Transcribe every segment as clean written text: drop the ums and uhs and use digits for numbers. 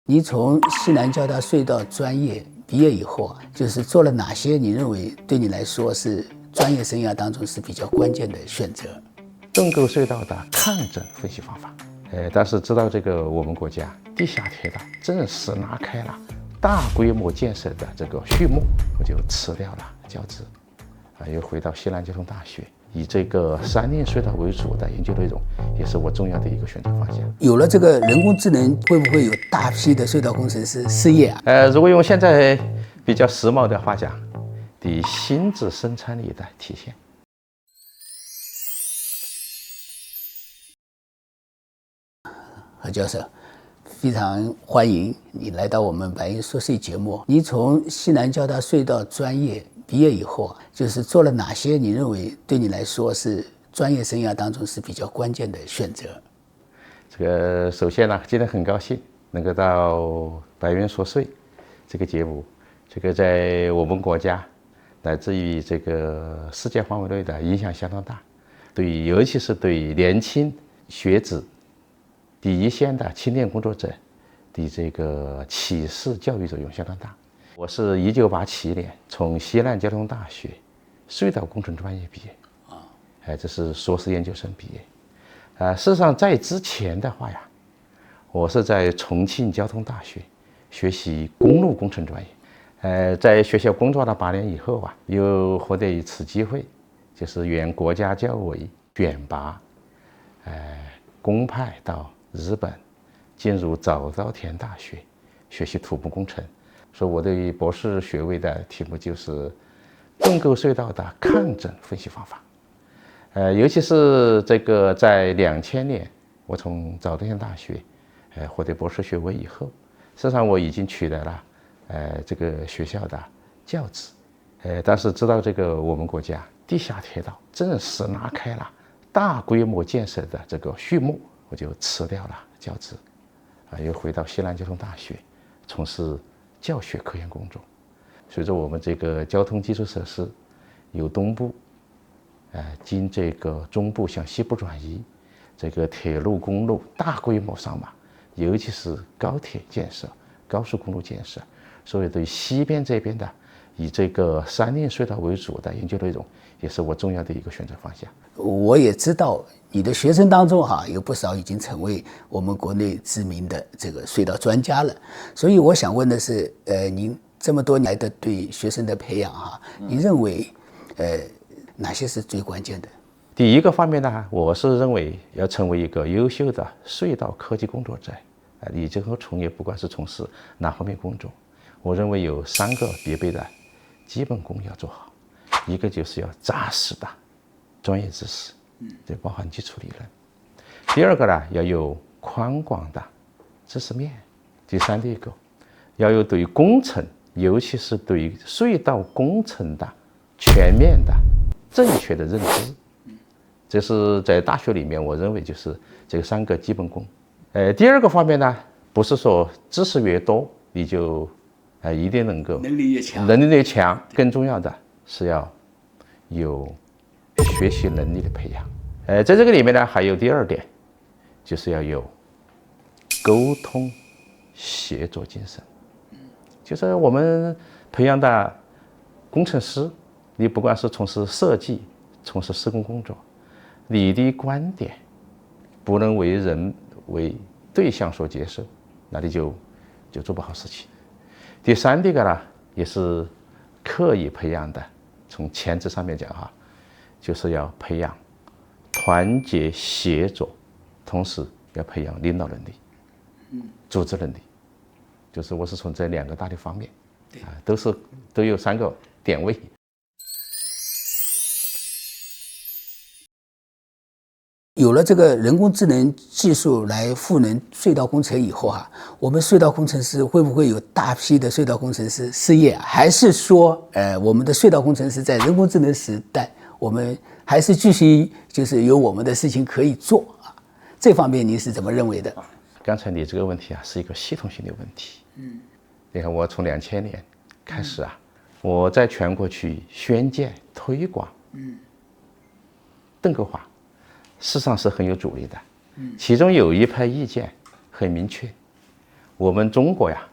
你从西南交大隧道专业毕业以后啊，就是做了哪些你认为对你来说是专业生涯当中是比较关键的选择？盾构隧道的抗震分析方法。但是知道这个我们国家地下铁道正式拉开了大规模建设的这个序幕，我就辞掉了教职，又回到西南交通大学，以这个三令隧道为主的研究内容，也是我重要的一个选择方向。有了这个人工智能，会不会有大批的隧道工程师失业啊？如果用现在比较时髦的话讲，的心智生产力的体现。何教授，非常欢迎你来到我们白银说税节目。你从西南交大隧道专业毕业以后啊，就是做了哪些你认为对你来说是专业生涯当中是比较关键的选择？这个首先呢，今天很高兴能够到白云说税这个节目，这个在我们国家乃至于这个世界范围内的影响相当大，尤其是对年轻学子、第一线的青年工作者的这个启示教育作用相当大。我是1987年从西南交通大学隧道工程专业毕业，这是硕士研究生毕业。事实上在之前的话呀，我是在重庆交通大学学习公路工程专业。在学校工作了8年以后啊，又获得一次机会，就是原国家教委选拔，公派到日本，进入早稻田大学学习土木工程。所以我的博士学位的题目就是盾构隧道的抗震分析方法。尤其是这个在2000年，我从早稻田大学获得博士学位以后，实际上我已经取得了这个学校的教职。但是知道这个我们国家地下铁道正式拉开了大规模建设的这个序幕，我就辞掉了教职，又回到西南交通大学从事教学科研工作。随着我们这个交通基础设施由东部经这个中部向西部转移，这个铁路公路大规模上马，尤其是高铁建设、高速公路建设，所以对西边这边的以这个三令隧道为主的研究内容，也是我重要的一个选择方向。我也知道你的学生当中有不少已经成为我们国内知名的这个隧道专家了，所以我想问的是，您这么多年来的对学生的培养你认为哪些是最关键的？第一个方面呢，我是认为要成为一个优秀的隧道科技工作者，你今后从业不管是从事哪方面工作，我认为有3个必备的基本功要做好。一个就是要扎实的专业知识，这包含基础理论。第二个呢，要有宽广的知识面。第三个要有对工程，尤其是对隧道工程的全面的正确的认知。这是在大学里面我认为就是这3个基本功。第二个方面呢，不是说知识越多你就一定能够能力越强，更重要的是要有学习能力的培养。在这个里面呢，还有第2点，就是要有沟通协作精神。就是我们培养的工程师，你不管是从事设计、从事施工工作，你的观点不能为对象所接受，那你就做不好事情。第3个呢，也是刻意培养的，从前置上面讲就是要培养团结协作，同时要培养领导能力、组织能力。就是我是从这2个大的方面都有3个点位。有了这个人工智能技术来赋能隧道工程以后我们隧道工程师会不会有大批的隧道工程师失业还是说我们的隧道工程师在人工智能时代，我们还是继续就是有我们的事情可以做这方面您是怎么认为的？刚才你这个问题是一个系统性的问题。你看我从2000年开始我在全国去宣讲推广盾构化，事实上是很有阻力的。其中有一派意见很明确，我们中国呀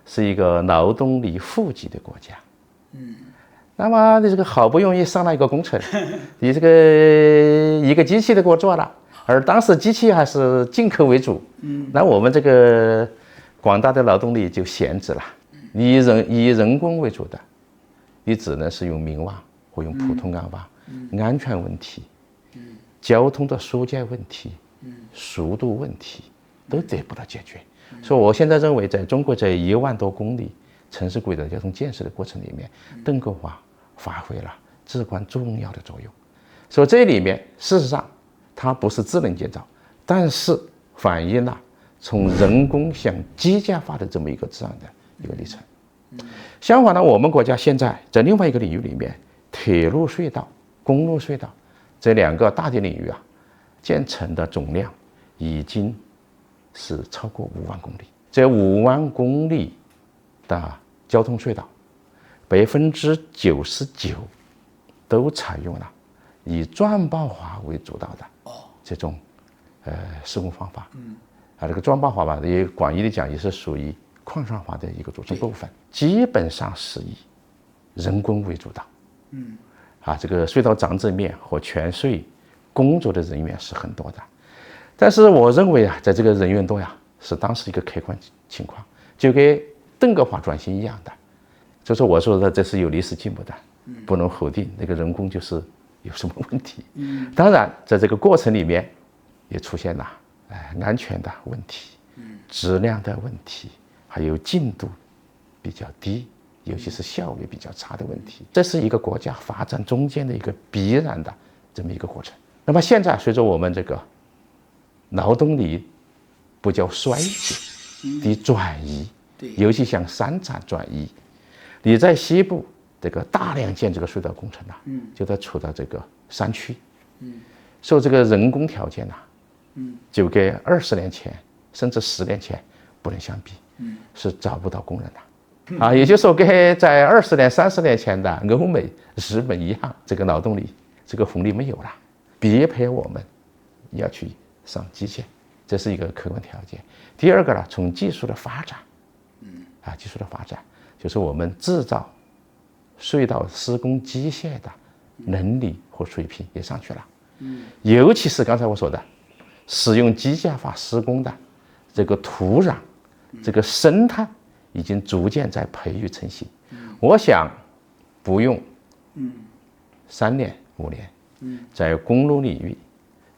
是一个劳动力富集的国家。那么你这个好不容易上了一个工程，你这个一个机器都给我做了，而当时机器还是进口为主，那我们这个广大的劳动力就闲置了。你以人工为主的，你只能是用明瓦或用普通钢瓦，安全问题、交通的疏解问题、速度问题都得不到解决。所以我现在认为，在中国这1万多公里城市轨道交通建设的过程里面，邓格华发挥了至关重要的作用。所以这里面事实上它不是智能建造，但是反映了从人工向机械化的这么一个这样的一个历程。相反呢，我们国家现在在另外一个领域里面，铁路隧道、公路隧道这2个大的领域啊，建成的总量已经是超过5万公里。这5万公里的交通隧道，99%都采用了以钻爆法为主导的这种施工方法。这个钻爆法吧，也广义的讲也是属于矿上法的一个组成部分，基本上是以人工为主导。这个隧道长制面和全隧工作的人员是很多的，但是我认为啊，在这个人员多呀，是当时一个客观情况，就跟邓格华转型一样的。就是我说的，这是有历史进步的，不能否定那个人工就是有什么问题。当然，在这个过程里面也出现了安全的问题、质量的问题，还有进度比较低，尤其是效率比较差的问题。这是一个国家发展中间的一个必然的这么一个过程。那么现在随着我们这个劳动力不叫衰减的转移，尤其向山产转移，你在西部这个大量建这个隧道工程就得处到这个山区，受这个人工条件就跟20年前甚至10年前不能相比，是找不到工人的也就是说跟在20年、30年前的欧美、日本一样，这个劳动力这个红利没有了，逼迫我们要去上机械，这是一个客观条件。第二个呢，从技术的发展，技术的发展就是我们制造隧道施工机械的能力和水平也上去了，尤其是刚才我说的，使用机械化施工的这个土壤、这个生态已经逐渐在培育成型。我想不用3年5年，在公路领域，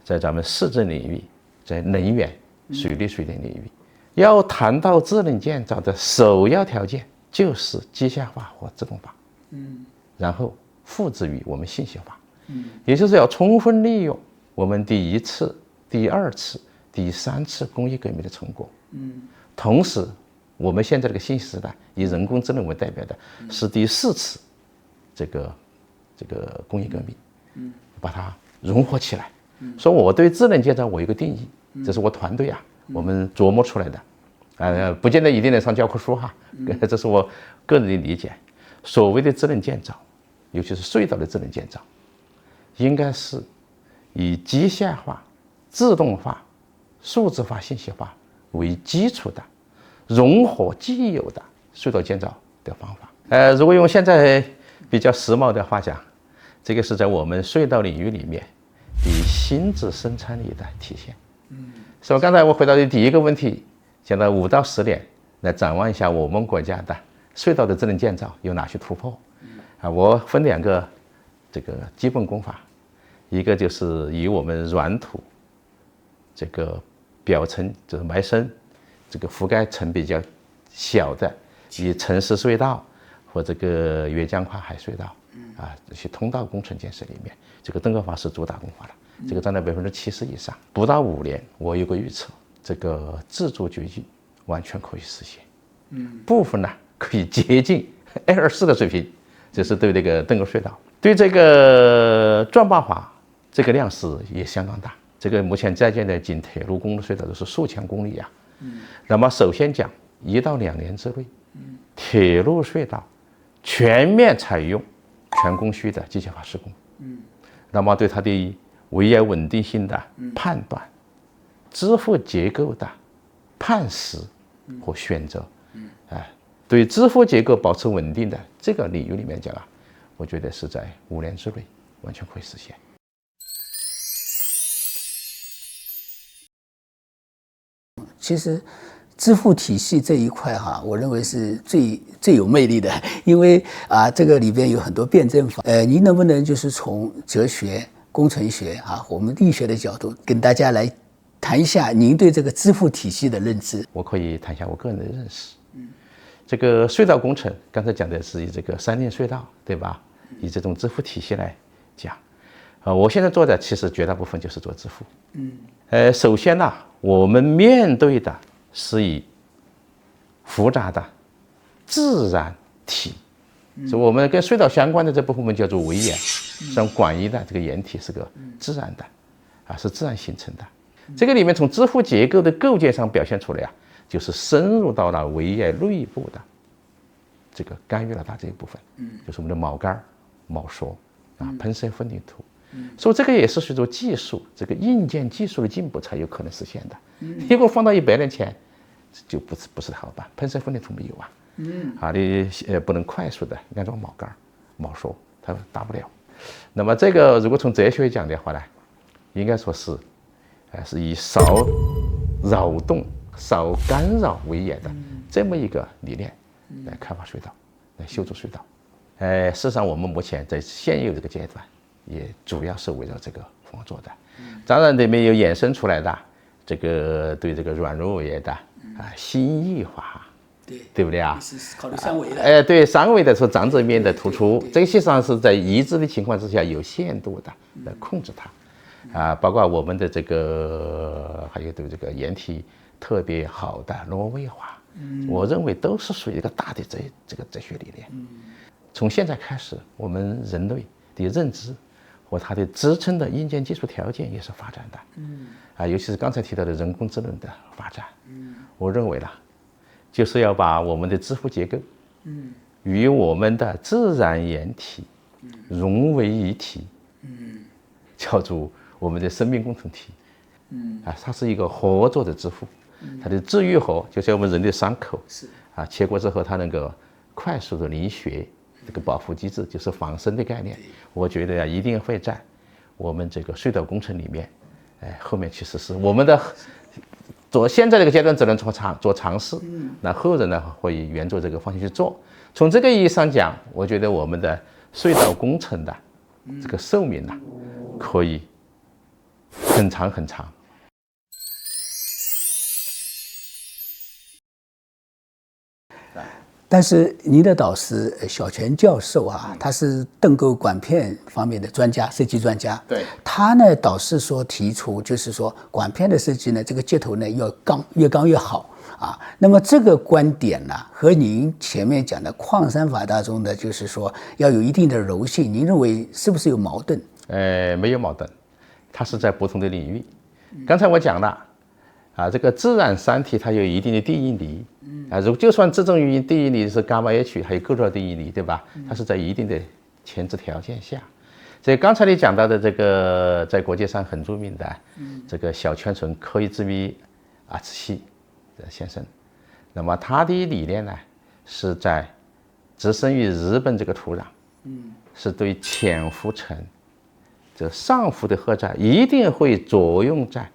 在咱们市政领域，在能源、水利、水电领域，要谈到智能建造的首要条件就是机械化和自动化，然后复制于我们信息化，也就是要充分利用我们第1次、第2次、第3次工业革命的成果，同时我们现在这个信息时代以人工智能为代表的是第4次这个工业革命，把它融合起来。所以我对智能建造我有一个定义，这是我团队我们琢磨出来的，不见得一定能上教科书这是我个人的理解。所谓的智能建造，尤其是隧道的智能建造，应该是以机械化、自动化、数字化、信息化为基础的融合既有的隧道建造的方法。如果用现在比较时髦的话讲，这个是在我们隧道领域里面的新质生产力的体现。所以刚才我回答的第一个问题，讲到5到10年来展望一下我们国家的隧道的智能建造有哪些突破。我分2个这个基本工法，一个就是以我们软土这个表层就是埋深，这个覆盖层比较小的，以城市隧道和这个越江跨海隧道这些通道工程建设里面，这个邓格华是主打工法了，这个占到70%以上。不到5年，我有个预测，这个自主决议完全可以实现，部分呢可以接近L24的水平，这是对这个邓格隧道。对这个钻爆法，这个量是也相当大。这个目前在建的仅铁路、公路隧道都是数千公里那么首先讲1到2年之内，铁路隧道全面采用全工序的机械化施工，那么对它的维业稳定性的判断、支付结构的判实和选择，对支付结构保持稳定的这个领域里面讲啊，我觉得是在5年之内完全可以实现。其实支付体系这一块哈，我认为是最有魅力的，因为这个里边有很多辩证法。您能不能就是从哲学、工程学我们力学的角度，跟大家来谈一下您对这个支付体系的认知？我可以谈一下我个人的认识。这个隧道工程，刚才讲的是以这个3链隧道，对吧？以这种支付体系来讲，我现在做的其实绝大部分就是做支付。首先呢，我们面对的是以复杂的自然体，所以我们跟隧道相关的这部分叫做围岩，像广义的这个岩体是个自然的，是自然形成的。这个里面从支付结构的构建上表现出来就是深入到了围岩内部的这个干预了它这一部分，就是我们的铆杆、铆索喷射混凝土。所以这个也是随着技术这个硬件技术的进步才有可能实现的。如果放到100年前，就不是好办，喷射混凝土没有你不能快速的安装铆杆、铆索，它达不了。那么这个如果从哲学讲的话呢，应该说是以少扰动、少干扰为眼的这么一个理念来开发隧道，来修筑隧道。事实上我们目前在现有这个阶段，也主要是围绕这个方做的。当然里面有衍生出来的这个对这个软弱围岩的新异化，对不对啊？是考虑3维的。对，3维的说长者面的突出，这个实际上是在移植的情况之下有限度的来控制它。包括我们的这个还有对这个岩体特别好的挪威化，我认为都是属于一个大的这个哲学理念。从现在开始，我们人类的认知和它的支撑的硬件技术条件也是发展的。尤其是刚才提到的人工智能的发展，我认为就是要把我们的支付结构与我们的自然岩体融为一体，叫做我们的生命共同体。它是一个合作的支付，它的治愈合就像我们人的伤口，切过之后它能够快速的凝血，这个保护机制就是仿生的概念。我觉得一定会在我们这个隧道工程里面，后面去实施。我们的现在这个阶段只能做尝试，那后人呢会沿着这个方向去做。从这个意义上讲，我觉得我们的隧道工程的这个寿命可以很长很长。但是您的导师小泉教授他是邓构管片方面的专家，设计专家。对，他呢导师说提出就是说管片的设计呢，这个接头呢要越刚越好那么这个观点和您前面讲的矿山法当中的就是说要有一定的柔性，您认为是不是有矛盾？没有矛盾，它是在不同的领域。刚才我讲了这个自然山体它有一定的地应力就算自证原因地应力是伽马 H， 还有构造地应力，对吧？它是在一定的前置条件下。所以刚才你讲到的这个在国际上很著名的这个小泉纯科伊之米茨希先生，那么他的理念呢是在植生于日本这个土壤，是对浅浮层这上浮的荷载一定会作用在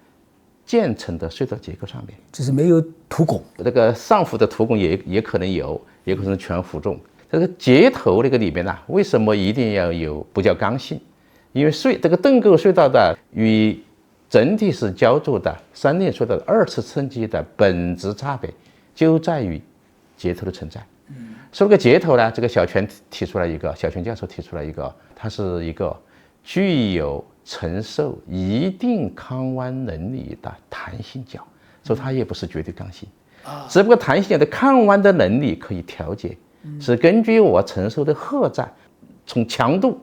建成的隧道结构上面，就是没有土拱，这个上浮的土拱也可能有，也可能是全浮重。这个接头那个里面为什么一定要有不叫刚性？因为这个邓构隧道的与整体式浇筑的3链隧道的2次升级的本质差别就在于接头的存在。说这个接头呢，这个小泉教授提出来一个，它是一个具有承受一定抗弯能力的弹性角，所以它也不是绝对刚性，只不过弹性角的抗弯的能力可以调节，是根据我承受的荷载，从强度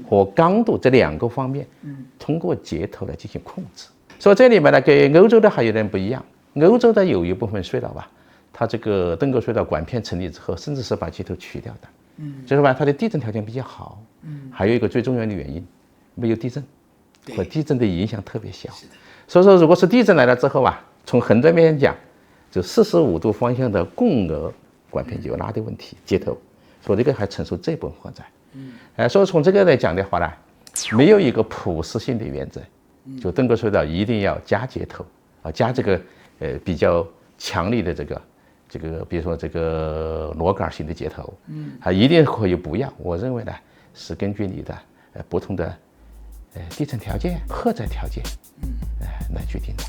和刚度这2个方面，通过接头来进行控制。所以这里面呢，跟欧洲的还有点不一样。欧洲的有一部分隧道它这个邓构隧道管片成立之后，甚至是把接头去掉的，就是它的地震条件比较好，还有一个最重要的原因，没有地震。和地震的影响特别小，所以说如果是地震来了之后从横断面讲，就45度方向的共轭管片就拉的问题，接头，所以这个还承受这部分负载。所以从这个来讲的话呢，没有一个普适性的原则，就登革隧道一定要加接头啊，加这个比较强力的这个，比如说这个螺杆型的接头，一定可以不要。我认为呢，是根据你的不同的地层条件、荷载条件，来决定的。